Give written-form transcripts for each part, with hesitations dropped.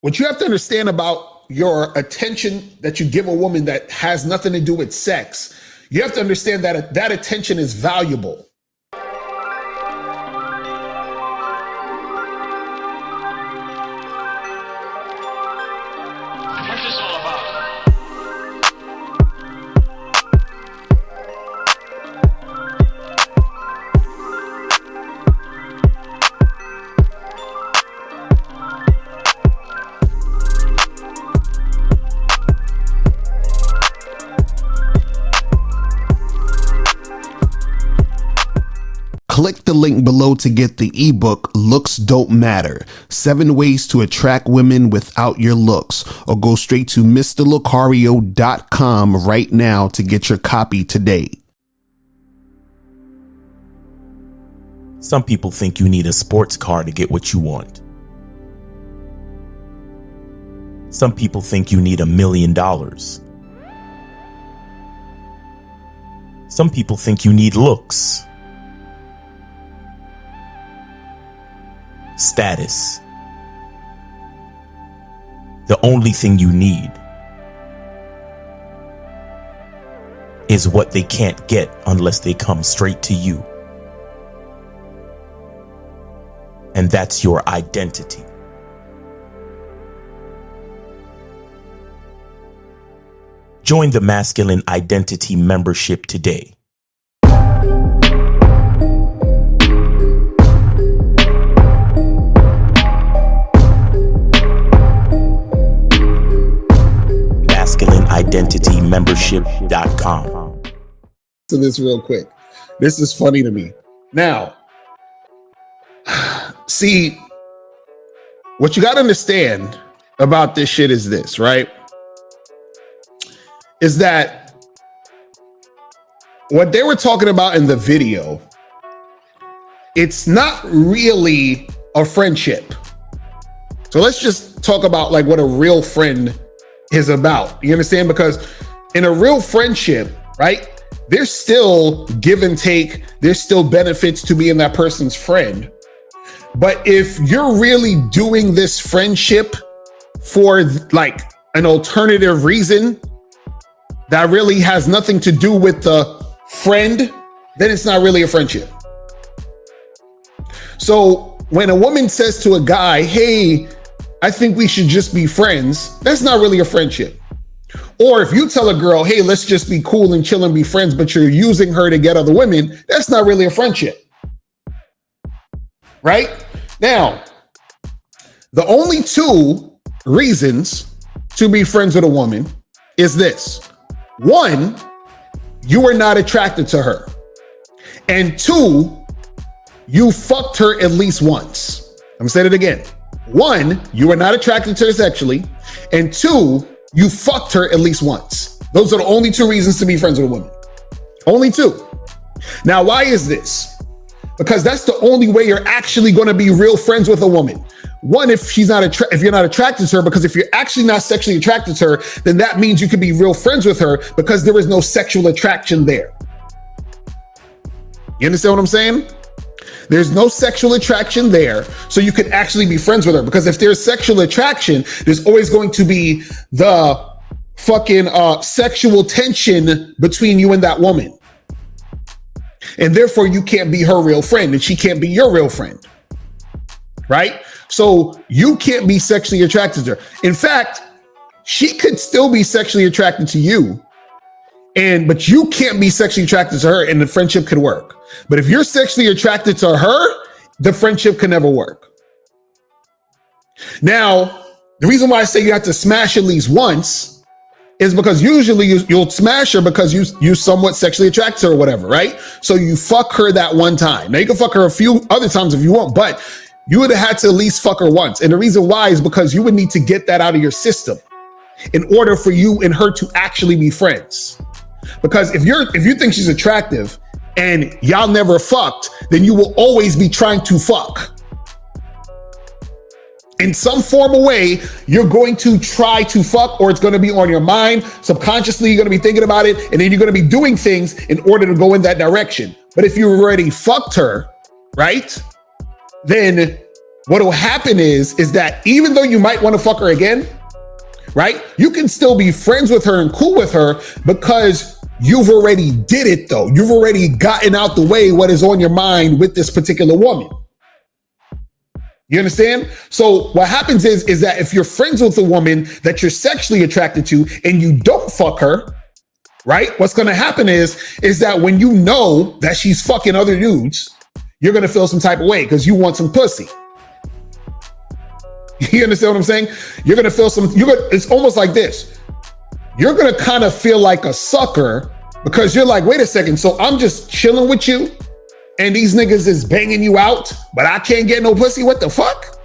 What you have to understand about your attention that you give a woman that has nothing to do with sex, you have to understand that that attention is valuable. What's this all about? Click the link below to get the ebook Looks Don't Matter, 7 Ways to Attract Women Without Your Looks, or go straight to mr.locario.com right now to get your copy today. Some people think you need a sports car to get what you want. Some people think you need $1 million. Some people think you need looks, status. The only thing you need is what they can't get unless they come straight to you. And that's your identity. Join the Masculine Identity membership today. MasculineIdentityMembership.com. To this real quick. This is funny to me. Now, see, what you got to understand about this shit is this, right? Is that what they were talking about in the video, it's not really a friendship. So let's just talk about like what a real friend is about. You understand? Because in a real friendship, right, there's still give and take. There's still benefits to being that person's friend. But if you're really doing this friendship for like an alternative reason that really has nothing to do with the friend, then it's not really a friendship. So when a woman says to a guy, hey, I think we should just be friends, that's not really a friendship. Or if you tell a girl, hey, let's just be cool and chill and be friends, but you're using her to get other women, that's not really a friendship. Right? Now, the only 2 reasons to be friends with a woman is this. 1, you are not attracted to her. And 2, you fucked her at least once. I'm gonna say it again. 1, you are not attracted to her sexually. And 2, you fucked her at least once. Those are the only 2 reasons to be friends with a woman. Only 2. Now, why is this? Because that's the only way you're actually going to be real friends with a woman. 1, if you're not attracted to her, because if you're actually not sexually attracted to her, then that means you could be real friends with her because there is no sexual attraction there. You understand what I'm saying? There's no sexual attraction there, so you could actually be friends with her. Because if there's sexual attraction, there's always going to be the fucking sexual tension between you and that woman. And therefore, you can't be her real friend, and she can't be your real friend, right? So you can't be sexually attracted to her. In fact, she could still be sexually attracted to you, but you can't be sexually attracted to her, and the friendship could work. But if you're sexually attracted to her, the friendship can never work. Now, the reason why I say you have to smash at least once is because usually you'll smash her because you somewhat sexually attracted to her or whatever, right? So you fuck her that one time. Now you can fuck her a few other times if you want, but you would have had to at least fuck her once. And the reason why is because you would need to get that out of your system in order for you and her to actually be friends. Because if you think she's attractive and y'all never fucked, then you will always be trying to fuck. In some form of way, you're going to try to fuck, or it's going to be on your mind. Subconsciously, you're going to be thinking about it, and then you're going to be doing things in order to go in that direction. But if you already fucked her, right, then what will happen is that even though you might want to fuck her again, right? You can still be friends with her and cool with her because you've already did it though. You've already gotten out the way what is on your mind with this particular woman. You understand? So what happens is that if you're friends with a woman that you're sexually attracted to and you don't fuck her, right? What's going to happen is that when you know that she's fucking other dudes, you're going to feel some type of way because you want some pussy. You understand what I'm saying? You're going to feel it's almost like this. You're going to kind of feel like a sucker because you're like, wait a second. So I'm just chilling with you and these niggas is banging you out, but I can't get no pussy. What the fuck?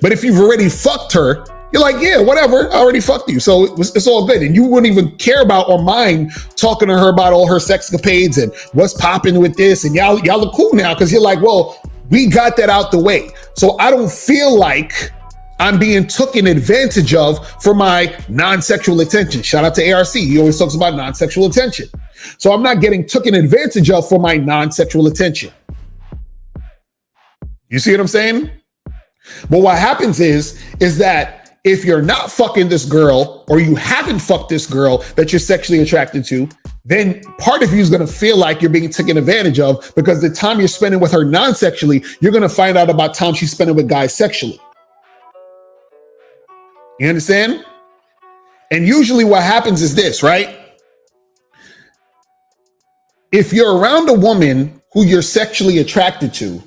But if you've already fucked her, you're like, yeah, whatever. I already fucked you. So it's all good. And you wouldn't even care about or mind talking to her about all her sexcapades and what's popping with this. And y'all look cool now because you're like, well, we got that out the way. So I don't feel like I'm being taken advantage of for my non-sexual attention. Shout out to ARC. He always talks about non-sexual attention. So I'm not getting taken advantage of for my non-sexual attention. You see what I'm saying? But what happens is that if you're not fucking this girl or you haven't fucked this girl that you're sexually attracted to, then part of you is going to feel like you're being taken advantage of because the time you're spending with her non-sexually, you're going to find out about time she's spending with guys sexually. You understand? And usually what happens is this, right? If you're around a woman who you're sexually attracted to,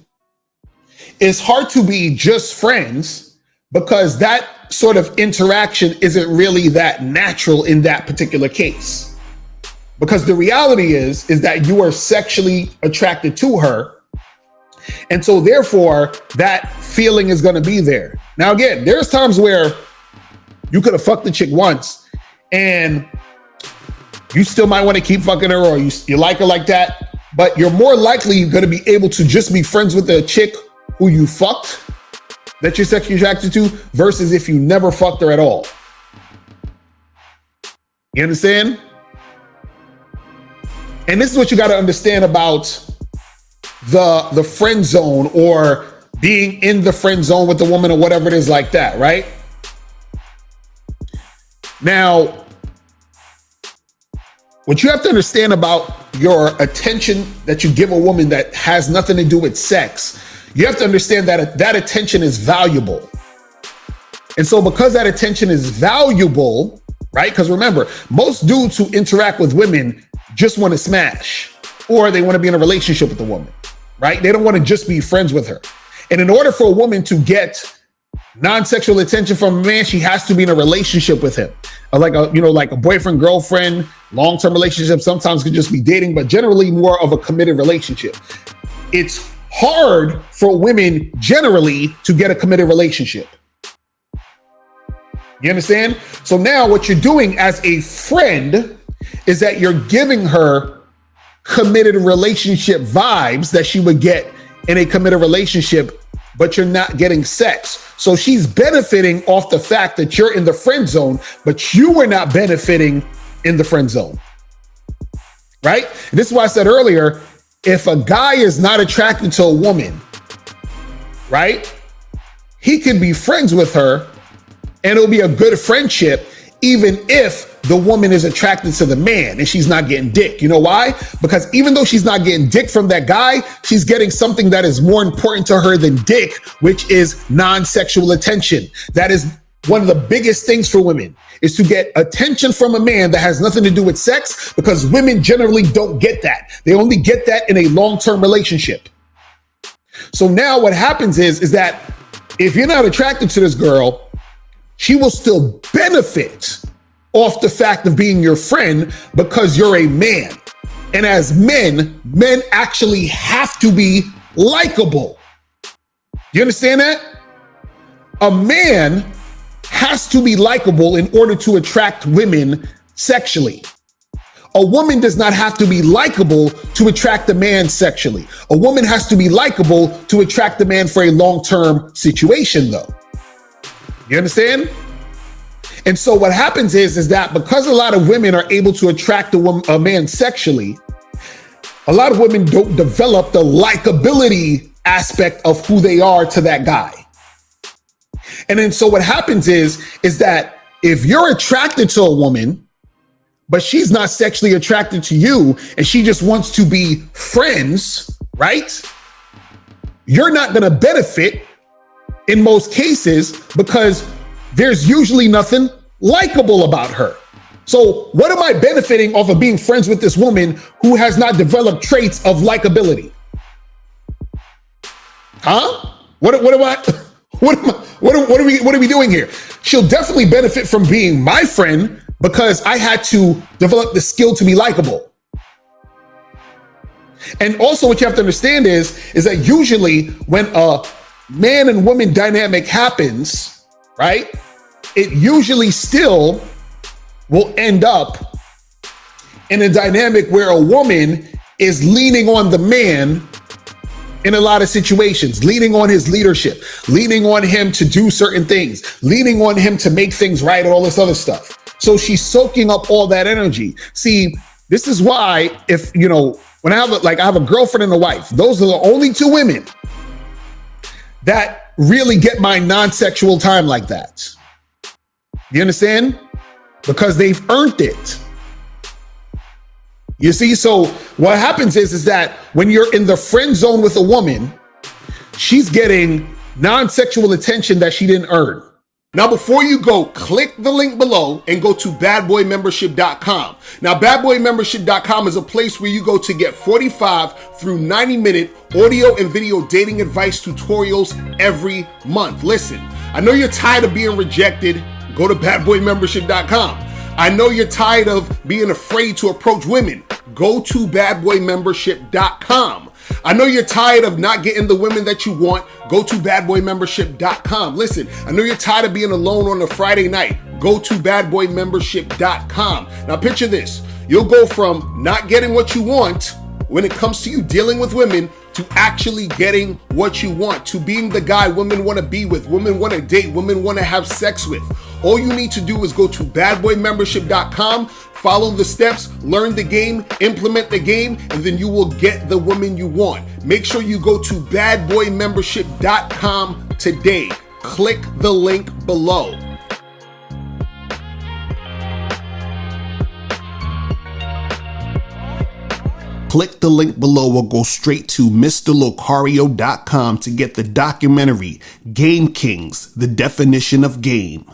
it's hard to be just friends because that sort of interaction isn't really that natural in that particular case. Because the reality is that you are sexually attracted to her. And so therefore that feeling is going to be there. Now, again, there's times where you could have fucked the chick once and you still might want to keep fucking her or you like her like that, but you're more likely going to be able to just be friends with the chick who you fucked that you're sexually attracted to versus if you never fucked her at all. You understand? And this is what you got to understand about the friend zone or being in the friend zone with the woman or whatever it is like that, right? Now, what you have to understand about your attention that you give a woman that has nothing to do with sex, you have to understand that that attention is valuable. And so because that attention is valuable, right? Because remember, most dudes who interact with women just want to smash or they want to be in a relationship with the woman, right? They don't want to just be friends with her. And in order for a woman to get non-sexual attention from a man, she has to be in a relationship with him. Like a boyfriend, girlfriend, long-term relationship. Sometimes could just be dating, but generally more of a committed relationship. It's hard for women generally to get a committed relationship. You understand? So now what you're doing as a friend is that you're giving her committed relationship vibes that she would get in a committed relationship, but you're not getting sex. So she's benefiting off the fact that you're in the friend zone, but you were not benefiting in the friend zone, right? And this is why I said earlier, if a guy is not attracted to a woman, right, he can be friends with her and it'll be a good friendship, even if the woman is attracted to the man and she's not getting dick. You know why? Because even though she's not getting dick from that guy, she's getting something that is more important to her than dick, which is non-sexual attention. That is one of the biggest things for women, is to get attention from a man that has nothing to do with sex, because women generally don't get that. They only get that in a long-term relationship. So now what happens is that if you're not attracted to this girl, she will still benefit off the fact of being your friend because you're a man. And as men actually have to be likable. You understand that? A man has to be likable in order to attract women sexually. A woman does not have to be likable to attract a man sexually. A woman has to be likable to attract the man for a long-term situation, though. You understand? And so what happens is that because a lot of women are able to attract a man sexually, a lot of women don't develop the likability aspect of who they are to that guy. And then so what happens is that if you're attracted to a woman, but she's not sexually attracted to you and she just wants to be friends, right? You're not going to benefit in most cases because there's usually nothing likable about her. So what am I benefiting off of being friends with this woman who has not developed traits of likability? Huh? What are we doing here? She'll definitely benefit from being my friend because I had to develop the skill to be likable. And also what you have to understand is that usually when a man and woman dynamic happens, right, it usually still will end up in a dynamic where a woman is leaning on the man in a lot of situations, leaning on his leadership, leaning on him to do certain things, leaning on him to make things right, and all this other stuff. So she's soaking up all that energy. See, this is why if, you know, when I have a girlfriend and a wife, those are the only two women that really get my non-sexual time like that. You understand? Because they've earned it. You see, so what happens is that when you're in the friend zone with a woman, she's getting non-sexual attention that she didn't earn. Now, before you go, click the link below and go to badboymembership.com. Now, badboymembership.com is a place where you go to get 45 through 90-minute audio and video dating advice tutorials every month. Listen, I know you're tired of being rejected. Go to badboymembership.com. I know you're tired of being afraid to approach women. Go to badboymembership.com. I know you're tired of not getting the women that you want. Go to badboymembership.com. Listen, I know you're tired of being alone on a Friday night. Go to badboymembership.com. Now picture this. You'll go from not getting what you want when it comes to you dealing with women to actually getting what you want, to being the guy women want to be with, women want to date, women want to have sex with. All you need to do is go to badboymembership.com, follow the steps, learn the game, implement the game, and then you will get the woman you want. Make sure you go to badboymembership.com today. Click the link below. Click the link below or go straight to mr.locario.com to get the documentary Game Kings, The Definition of Game.